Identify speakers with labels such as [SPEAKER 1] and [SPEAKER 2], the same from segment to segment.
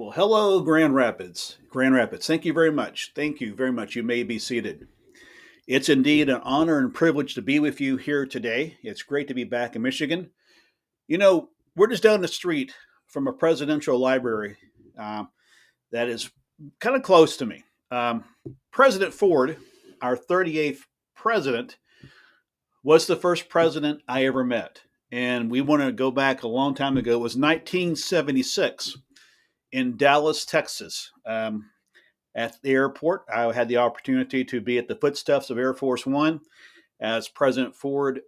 [SPEAKER 1] Well, hello, Grand Rapids. Grand Rapids, thank you very much. Thank you very much. You may be seated. It's indeed an honor and privilege to be with you here today. It's great to be back in Michigan. We're just down the street from a presidential library um, that is kind of close to me. Um, President Ford, our 38th president, was the first president I ever met. And we want to go back a long time ago. It was 1976 in Dallas, Texas. At the airport, I had the opportunity to be at the footsteps of Air Force One as President Ford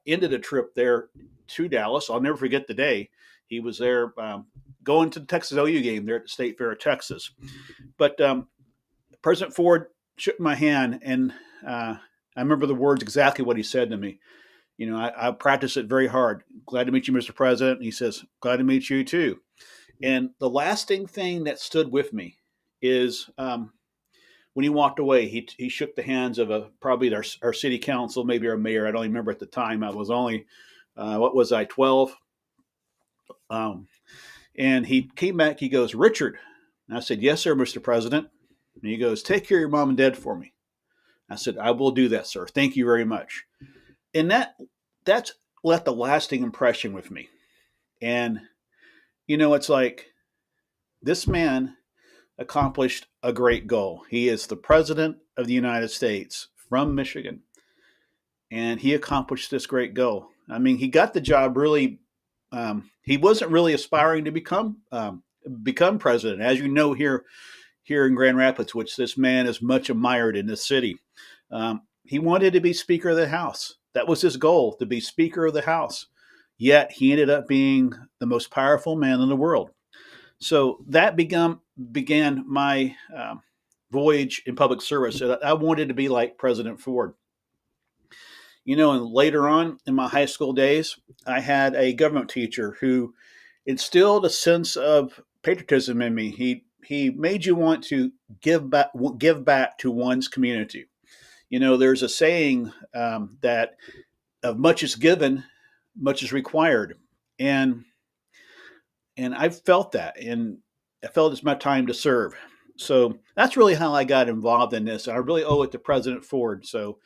[SPEAKER 1] ended a trip there to Dallas. I'll never forget the day he was there going to the Texas OU game there at the State Fair of Texas. But President Ford shook my hand, and I remember the words exactly what he said to me. I practiced it very hard. Glad to meet you, Mr. President. And he says, glad to meet you too. And the lasting thing that stood with me is when he walked away, he shook the hands of probably our city council, maybe our mayor. I don't remember at the time. I was only, what was I, 12? And he came back. He goes, Richard. And I said, yes, sir, Mr. President. And he goes, take care of your mom and dad for me. I said, I will do that, sir. Thank you very much. And that's left a lasting impression with me. And, it's like this man accomplished a great goal. He is the president of the United States from Michigan, and he accomplished this great goal. I mean, he got the job really. He wasn't really aspiring to become president, as you know here in Grand Rapids, which this man is much admired in this city. He wanted to be Speaker of the House. That was his goal, to be Speaker of the House. Yet he ended up being the most powerful man in the world. So that began my voyage in public service. I wanted to be like President Ford. And later on in my high school days, I had a government teacher who instilled a sense of patriotism in me. He made you want to give back to one's community. There's a saying that of much is given, much is required, and I felt that, and I felt it's my time to serve. So that's really how I got involved in this. I really owe it to President Ford. So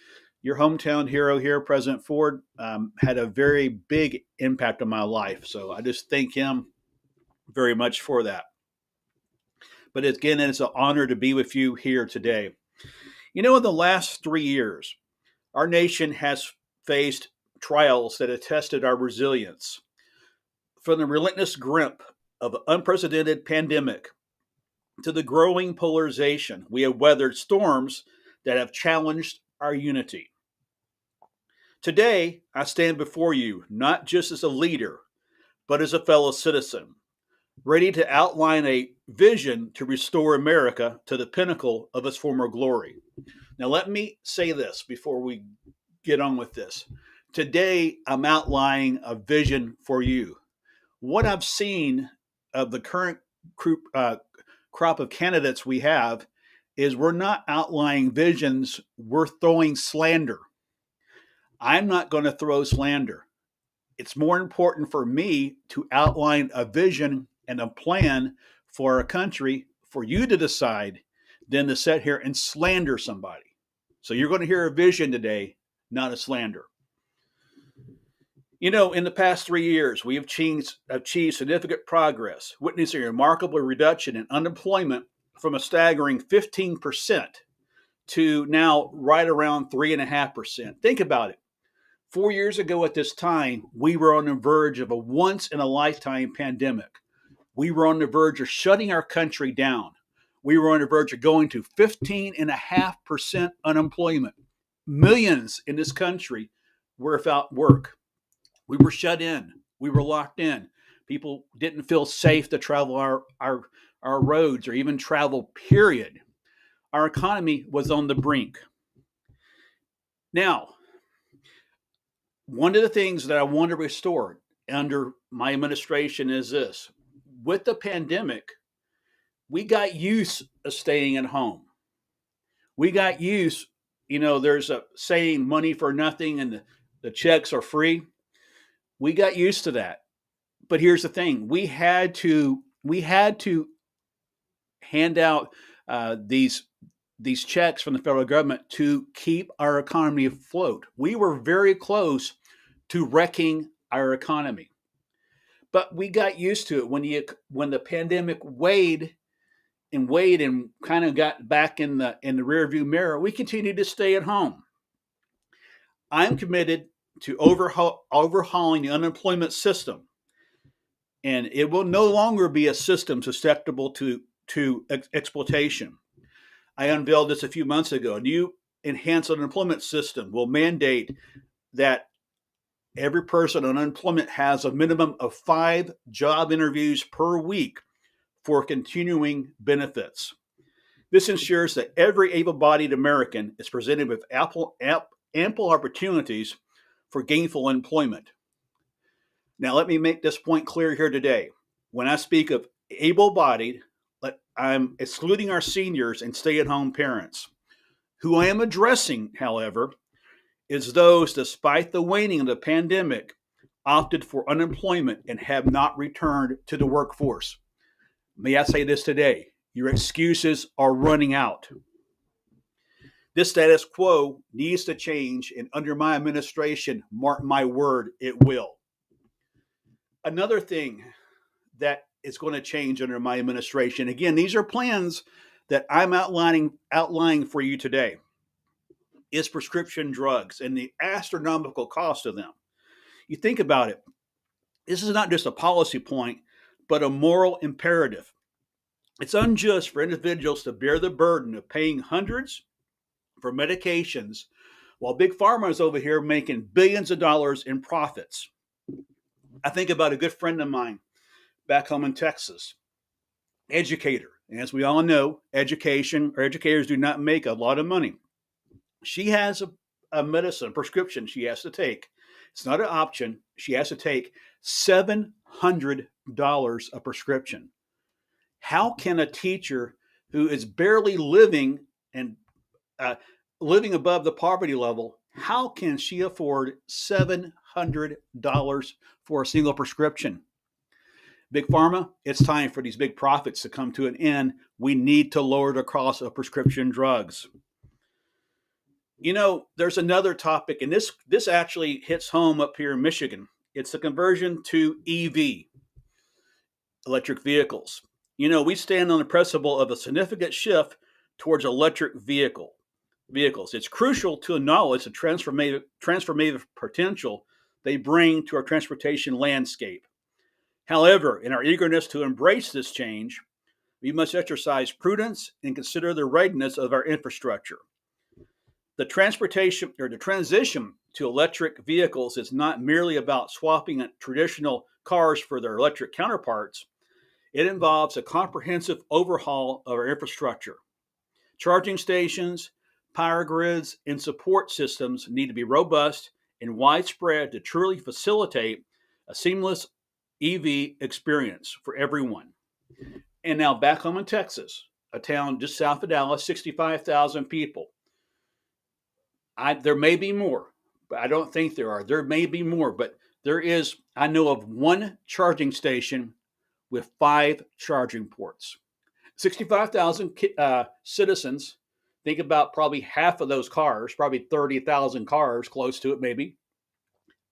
[SPEAKER 1] your hometown hero here, President Ford, had a very big impact on my life. So I just thank him very much for that. But again, it's an honor to be with you here today. In the last 3 years, our nation has faced trials that have tested our resilience. From the relentless grip of an unprecedented pandemic to the growing polarization, we have weathered storms that have challenged our unity. Today, I stand before you not just as a leader, but as a fellow citizen, ready to outline a vision to restore America to the pinnacle of its former glory. Now, let me say this before we get on with this. Today, I'm outlining a vision for you. What I've seen of the current crop of candidates we have is we're not outlining visions, we're throwing slander. I'm not going to throw slander. It's more important for me to outline a vision and a plan for our country for you to decide than to sit here and slander somebody. So you're going to hear a vision today, not a slander. In the past 3 years, we have achieved significant progress, witnessing a remarkable reduction in unemployment from a staggering 15% to now right around 3.5%. Think about it. 4 years ago at this time, we were on the verge of a once-in-a-lifetime pandemic. We were on the verge of shutting our country down. We were on the verge of going to 15.5% unemployment. Millions in this country were without work. We were shut in. We were locked in. People didn't feel safe to travel our roads or even travel, period. Our economy was on the brink. Now, one of the things that I want to restore under my administration is this. With the pandemic, we got used to staying at home. We got used, there's a saying, money for nothing and the checks are free. We got used to that. But here's the thing. We had to hand out these checks from the federal government to keep our economy afloat. We were very close to wrecking our economy, but we got used to it when the pandemic waned and kind of got back in the rearview mirror. We continued to stay at home. I'm committed to overhauling the unemployment system, and it will no longer be a system susceptible to exploitation. I unveiled this a few months ago. A new enhanced unemployment system will mandate that every person on unemployment has a minimum of 5 job interviews per week for continuing benefits. This ensures that every able-bodied American is presented with ample opportunities for gainful employment. Now, let me make this point clear here today. When I speak of able-bodied, I'm excluding our seniors and stay-at-home parents. Who I am addressing, however, is those, despite the waning of the pandemic, opted for unemployment and have not returned to the workforce. May I say this today? Your excuses are running out. This status quo needs to change, and under my administration, mark my word, it will. Another thing that is going to change under my administration, again, these are plans that I'm outlining for you today, is prescription drugs and the astronomical cost of them. You think about it, this is not just a policy point, but a moral imperative. It's unjust for individuals to bear the burden of paying hundreds for medications while Big Pharma is over here making billions of dollars in profits. I think about a good friend of mine back home in Texas, educator. And as we all know, educators do not make a lot of money. She has a medicine prescription she has to take. It's not an option. She has to take $700 a prescription. How can a teacher who is barely living above the poverty level, how can she afford $700 for a single prescription? Big Pharma, it's time for these big profits to come to an end. We need to lower the cost of prescription drugs. You know, there's another topic, and this actually hits home up here in Michigan. It's the conversion to EV, electric vehicles. You know, we stand on the precipice of a significant shift towards electric vehicles. It's crucial to acknowledge the transformative potential they bring to our transportation landscape. However, in our eagerness to embrace this change, we must exercise prudence and consider the readiness of our infrastructure. The transition to electric vehicles is not merely about swapping traditional cars for their electric counterparts. It involves a comprehensive overhaul of our infrastructure. Charging stations, power grids, and support systems need to be robust and widespread to truly facilitate a seamless EV experience for everyone. And now back home in Texas, a town just south of Dallas, 65,000 people. There may be more, but I don't think there are. There may be more, but there is, I know of one charging station with 5 charging ports. 65,000 citizens. Think about probably half of those cars, probably 30,000 cars, close to it maybe.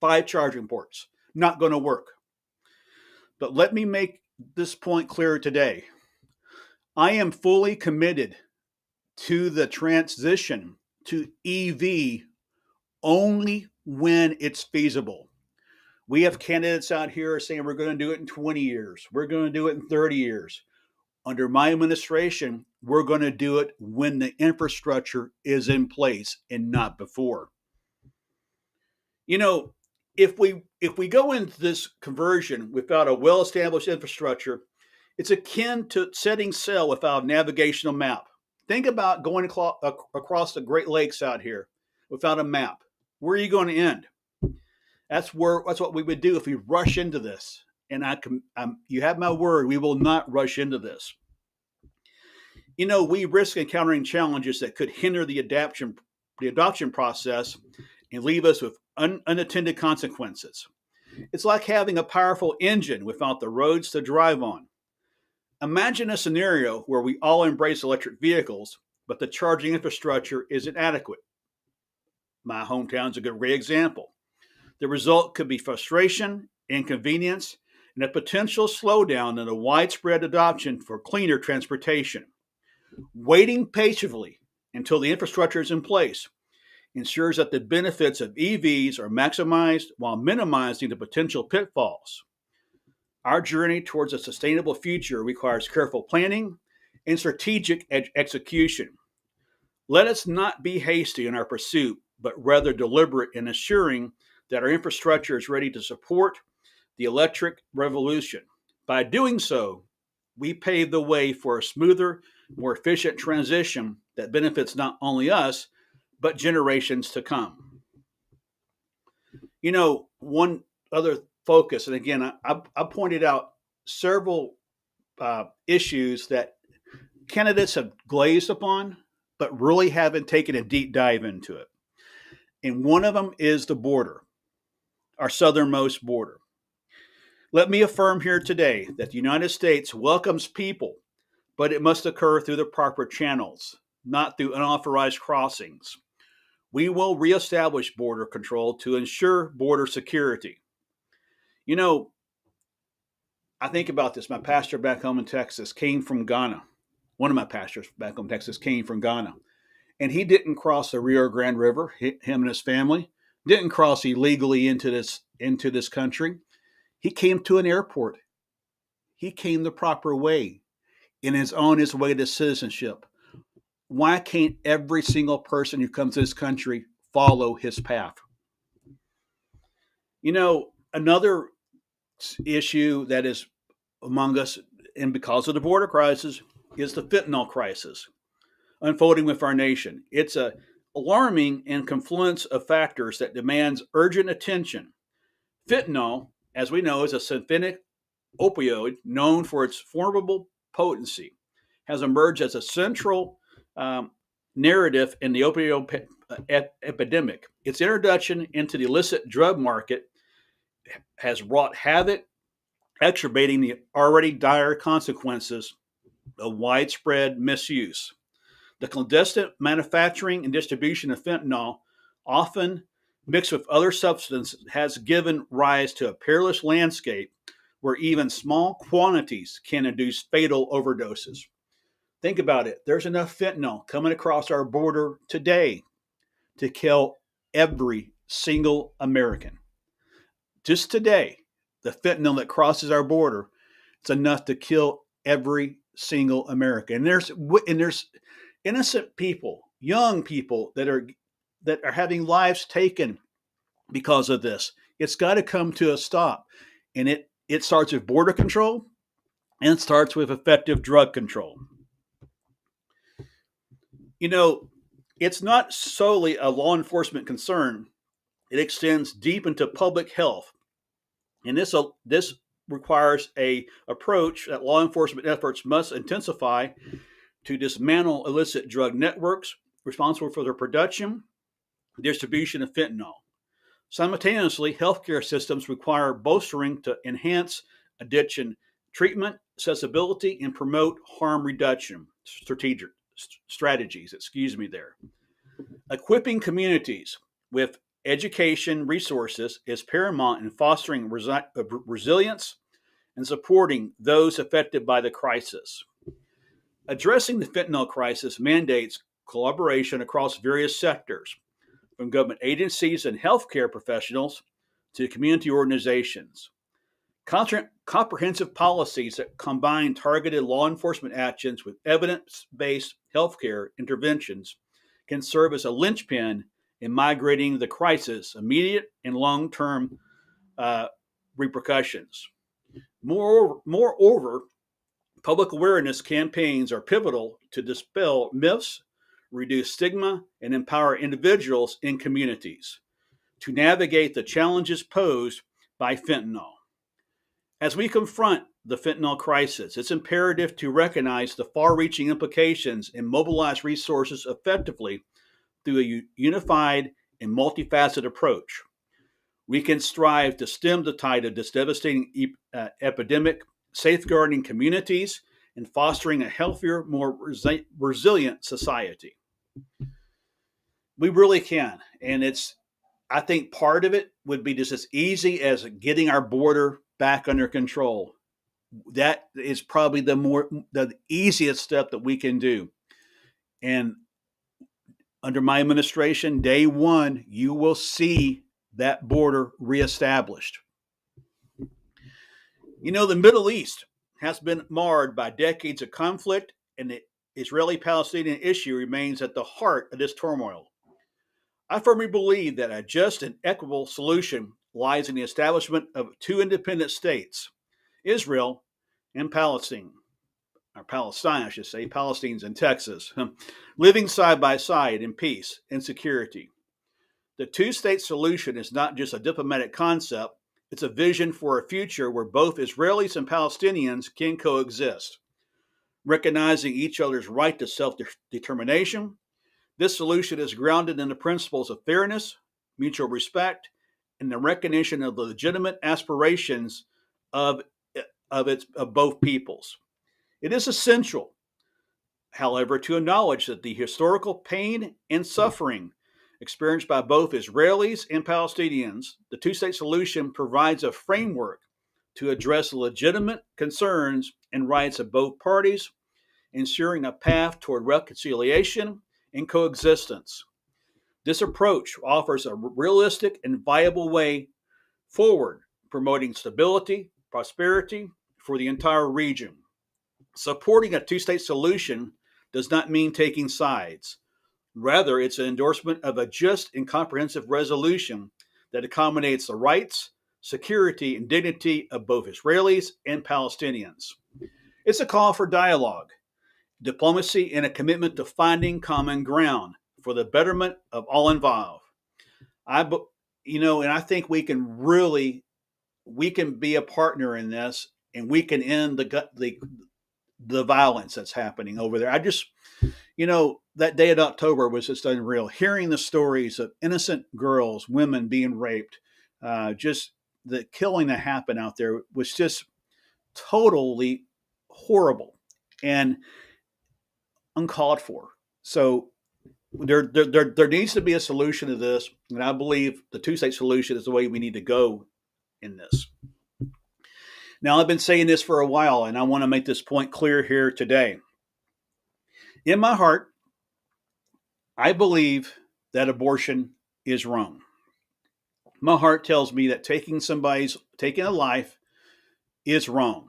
[SPEAKER 1] 5 charging ports. Not going to work. But let me make this point clear today. I am fully committed to the transition to EV only when it's feasible. We have candidates out here saying we're going to do it in 20 years. We're going to do it in 30 years. Under my administration, we're going to do it when the infrastructure is in place and not before. You know, if we go into this conversion without a well-established infrastructure, it's akin to setting sail without a navigational map. Think about going across the Great Lakes out here without a map. Where are you going to end? That's what we would do if we rush into this. And you have my word, we will not rush into this. You know, we risk encountering challenges that could hinder the adoption process and leave us with unattended consequences. It's like having a powerful engine without the roads to drive on. Imagine a scenario where we all embrace electric vehicles, but the charging infrastructure isn't adequate. My hometown's a great example. The result could be frustration, inconvenience, and a potential slowdown in a widespread adoption for cleaner transportation. Waiting patiently until the infrastructure is in place ensures that the benefits of EVs are maximized while minimizing the potential pitfalls. Our journey towards a sustainable future requires careful planning and strategic execution. Let us not be hasty in our pursuit, but rather deliberate in assuring that our infrastructure is ready to support the electric revolution. By doing so, we pave the way for a smoother, more efficient transition that benefits not only us, but generations to come. One other focus, and again, I pointed out several issues that candidates have glazed upon, but really haven't taken a deep dive into it. And one of them is the border, our southernmost border. Let me affirm here today that the United States welcomes people, but it must occur through the proper channels, not through unauthorized crossings. We will reestablish border control to ensure border security. You know, I think about this. My pastor back home in Texas came from Ghana. One of my pastors back home in Texas came from Ghana. And he didn't cross the Rio Grande River, him and his family, didn't cross illegally into this country. He came to an airport. He came the proper way and is on his way to citizenship. Why can't every single person who comes to this country follow his path? Another issue that is among us, and because of the border crisis, is the fentanyl crisis unfolding with our nation. It's a alarming and confluence of factors that demands urgent attention. Fentanyl, as we know, is a synthetic opioid known for its formidable potency, has emerged as a central narrative in the opioid epidemic. Its introduction into the illicit drug market has wrought havoc, exacerbating the already dire consequences of widespread misuse. The clandestine manufacturing and distribution of fentanyl, often mixed with other substances, has given rise to a perilous landscape where even small quantities can induce fatal overdoses. Think about it. There's enough fentanyl coming across our border today to kill every single American. Just today, the fentanyl that crosses our border, it's enough to kill every single American. And there's innocent people, young people that are having lives taken because of this. It's got to come to a stop. And it starts with border control and it starts with effective drug control. It's not solely a law enforcement concern. It extends deep into public health. And this requires an approach that law enforcement efforts must intensify to dismantle illicit drug networks responsible for their production and distribution of fentanyl. Simultaneously, healthcare systems require bolstering to enhance addiction treatment, accessibility, and promote harm reduction strategies. There. Equipping communities with education resources is paramount in fostering resilience and supporting those affected by the crisis. Addressing the fentanyl crisis mandates collaboration across various sectors, from government agencies and healthcare professionals to community organizations. Comprehensive policies that combine targeted law enforcement actions with evidence-based healthcare interventions can serve as a linchpin in migrating the crisis' immediate and long-term repercussions. Moreover, public awareness campaigns are pivotal to dispel myths, reduce stigma, and empower individuals in communities to navigate the challenges posed by fentanyl. As we confront the fentanyl crisis, it's imperative to recognize the far-reaching implications and mobilize resources effectively through a unified and multifaceted approach. We can strive to stem the tide of this devastating epidemic, safeguarding communities and fostering a healthier, more resilient society. We really can. And I think part of it would be just as easy as getting our border back under control. That is probably the easiest step that we can do. And under my administration, day one, you will see that border reestablished. You know, the Middle East has been marred by decades of conflict, and the Israeli Palestinian issue remains at the heart of this turmoil. I firmly believe that a just and equitable solution lies in the establishment of two independent states, Israel and Palestine, or Palestine, I should say. Palestine's in Texas, living side by side in peace and security. The two-state solution is not just a diplomatic concept, it's a vision for a future where both Israelis and Palestinians can coexist. Recognizing each other's right to self-determination, this solution is grounded in the principles of fairness, mutual respect, and the recognition of the legitimate aspirations of both peoples. It is essential, however, to acknowledge that the historical pain and suffering experienced by both Israelis and Palestinians, the two-state solution provides a framework to address the legitimate concerns and rights of both parties, ensuring a path toward reconciliation and coexistence. This approach offers a realistic and viable way forward, promoting stability, prosperity for the entire region. Supporting a two-state solution does not mean taking sides. Rather, it's an endorsement of a just and comprehensive resolution that accommodates the rights, security, and dignity of both Israelis and Palestinians. It's a call for dialogue, diplomacy, and a commitment to finding common ground for the betterment of all involved. And I think we can be a partner in this, and we can end the violence that's happening over there. That day in October was just unreal. Hearing the stories of innocent girls, women being raped, just the killing that happened out there was just totally horrible and uncalled for. So there needs to be a solution to this, and I believe the two-state solution is the way we need to go in this. Now, I've been saying this for a while, and I want to make this point clear here today. In my heart, I believe that abortion is wrong. My heart tells me that taking a life is wrong.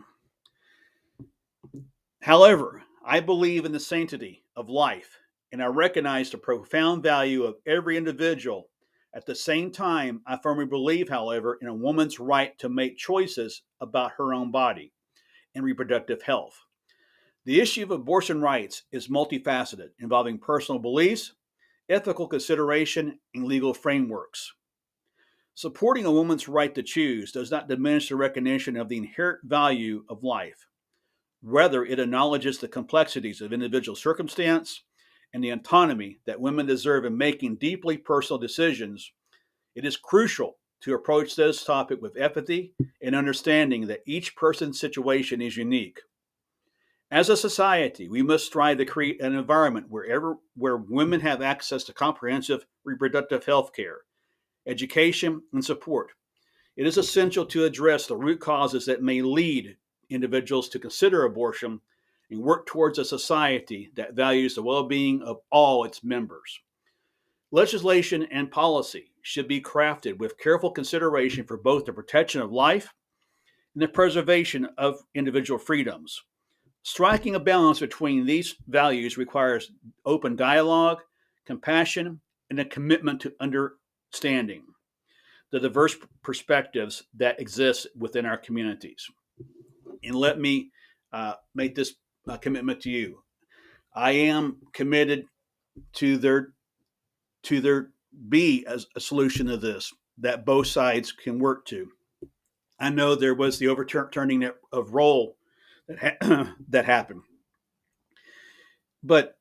[SPEAKER 1] However, I believe in the sanctity of life, and I recognize the profound value of every individual. At the same time, I firmly believe, however, in a woman's right to make choices about her own body and reproductive health. The issue of abortion rights is multifaceted, involving personal beliefs, ethical consideration, and legal frameworks. Supporting a woman's right to choose does not diminish the recognition of the inherent value of life. Rather, it acknowledges the complexities of individual circumstance and the autonomy that women deserve in making deeply personal decisions. It is crucial to approach this topic with empathy and understanding that each person's situation is unique. As a society, we must strive to create an environment where women have access to comprehensive reproductive health care, education, and support. It is essential to address the root causes that may lead individuals to consider abortion and work towards a society that values the well-being of all its members. Legislation and policy should be crafted with careful consideration for both the protection of life and the preservation of individual freedoms. Striking a balance between these values requires open dialogue, compassion, and a commitment to understanding the diverse perspectives that exist within our communities. And let me make this commitment to you. I am committed to there be a solution to this that both sides can work to. I know there was the overturning of Roe that happened. But,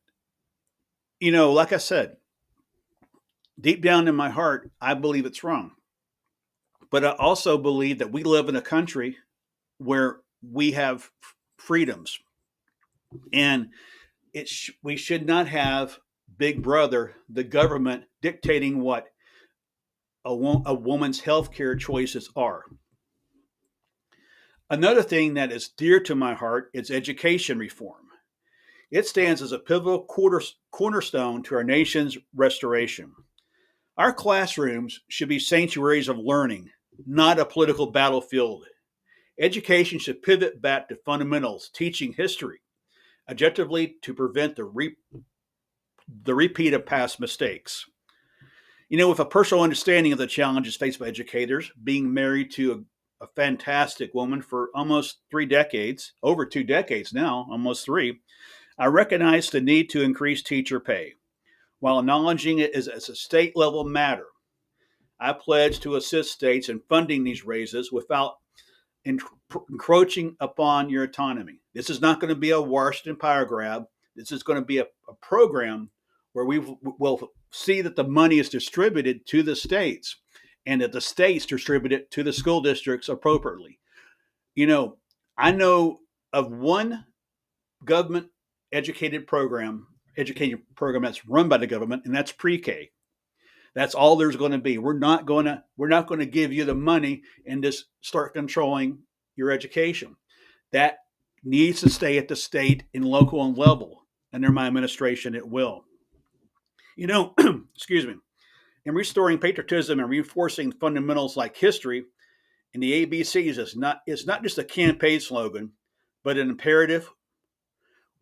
[SPEAKER 1] like I said, deep down in my heart, I believe it's wrong. But I also believe that we live in a country where we have freedoms. And we should not have Big Brother, the government, dictating what a woman's health care choices are. Another thing that is dear to my heart is education reform. It stands as a pivotal cornerstone to our nation's restoration. Our classrooms should be sanctuaries of learning, not a political battlefield. Education should pivot back to fundamentals, teaching history, objectively to prevent the repeat of past mistakes. With a personal understanding of the challenges faced by educators, being married to a fantastic woman for almost 3 decades, over 2 decades now, almost three, I recognize the need to increase teacher pay. While acknowledging it as a state level matter, I pledge to assist states in funding these raises without encroaching upon your autonomy. This is not going to be a Washington power grab. This is going to be a program where we will see that the money is distributed to the states and that the states distribute it to the school districts appropriately. I know of one government education program that's run by the government, and that's pre-K. That's all there's going to be. We're not going to give you the money and just start controlling your education. That needs to stay at the state and local and level. Under my administration, it will. Excuse me. In restoring patriotism and reinforcing fundamentals like history and the ABCs is not just a campaign slogan, but an imperative.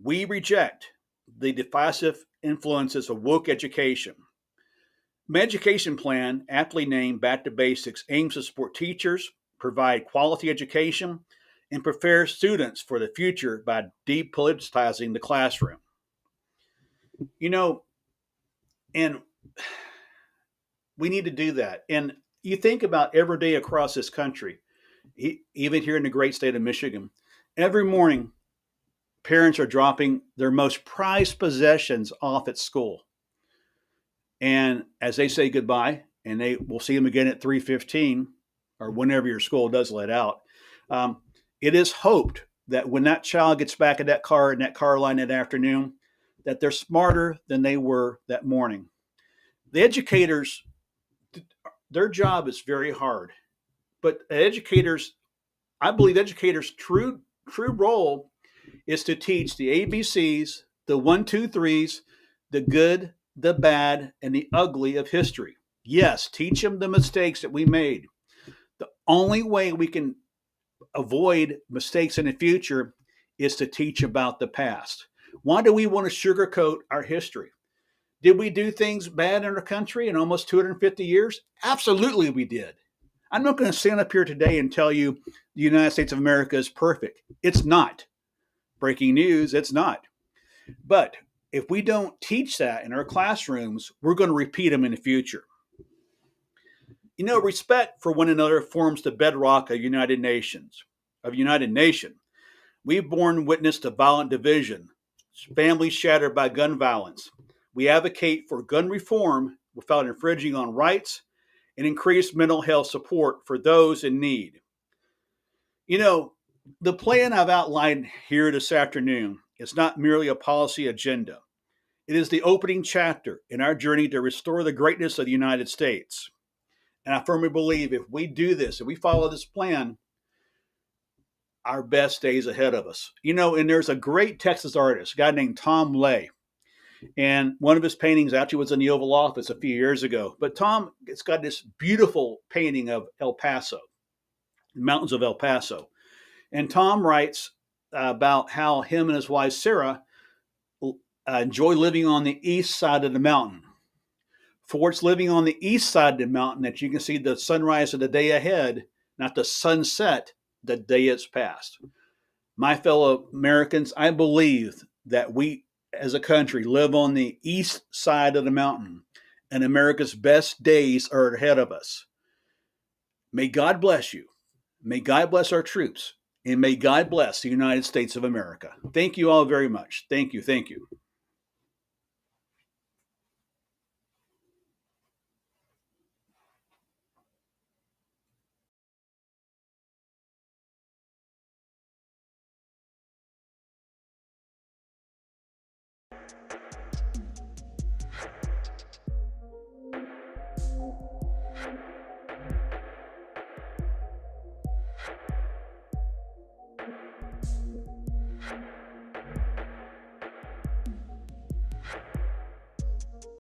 [SPEAKER 1] We reject the divisive influences of woke education. My education plan, aptly named Back to Basics, aims to support teachers, provide quality education, and prepare students for the future by depoliticizing the classroom. And we need to do that. And you think about every day across this country, even here in the great state of Michigan, every morning, parents are dropping their most prized possessions off at school. And as they say goodbye, and we'll see them again at 3:15 or whenever your school does let out, it is hoped that when that child gets back in that car line that afternoon, that they're smarter than they were that morning. The educators, their job is very hard, but I believe educators' true role is to teach the ABCs, the 1, 2, 3s, the good, the bad, and the ugly of history. Yes, teach them the mistakes that we made. The only way we can avoid mistakes in the future is to teach about the past. Why do we want to sugarcoat our history? Did we do things bad in our country in almost 250 years? Absolutely, we did. I'm not going to stand up here today and tell you the United States of America is perfect. It's not. Breaking news, it's not. But if we don't teach that in our classrooms, we're going to repeat them in the future. Respect for one another forms the bedrock of United Nation. We've borne witness to violent division, families shattered by gun violence. We advocate for gun reform without infringing on rights and increased mental health support for those in need. The plan I've outlined here this afternoon is not merely a policy agenda. It is the opening chapter in our journey to restore the greatness of the United States. And I firmly believe if we do this, if we follow this plan, our best days ahead of us. And there's a great Texas artist, a guy named Tom Lay. And one of his paintings actually was in the Oval Office a few years ago. But Tom, it's got this beautiful painting of El Paso, the mountains of El Paso. And Tom writes about how him and his wife, Sarah, enjoy living on the east side of the mountain. For it's living on the east side of the mountain that you can see the sunrise of the day ahead, not the sunset the day it's past. My fellow Americans, I believe that we as a country live on the east side of the mountain, and America's best days are ahead of us. May God bless you. May God bless our troops. And may God bless the United States of America. Thank you all very much. Thank you. Thank you.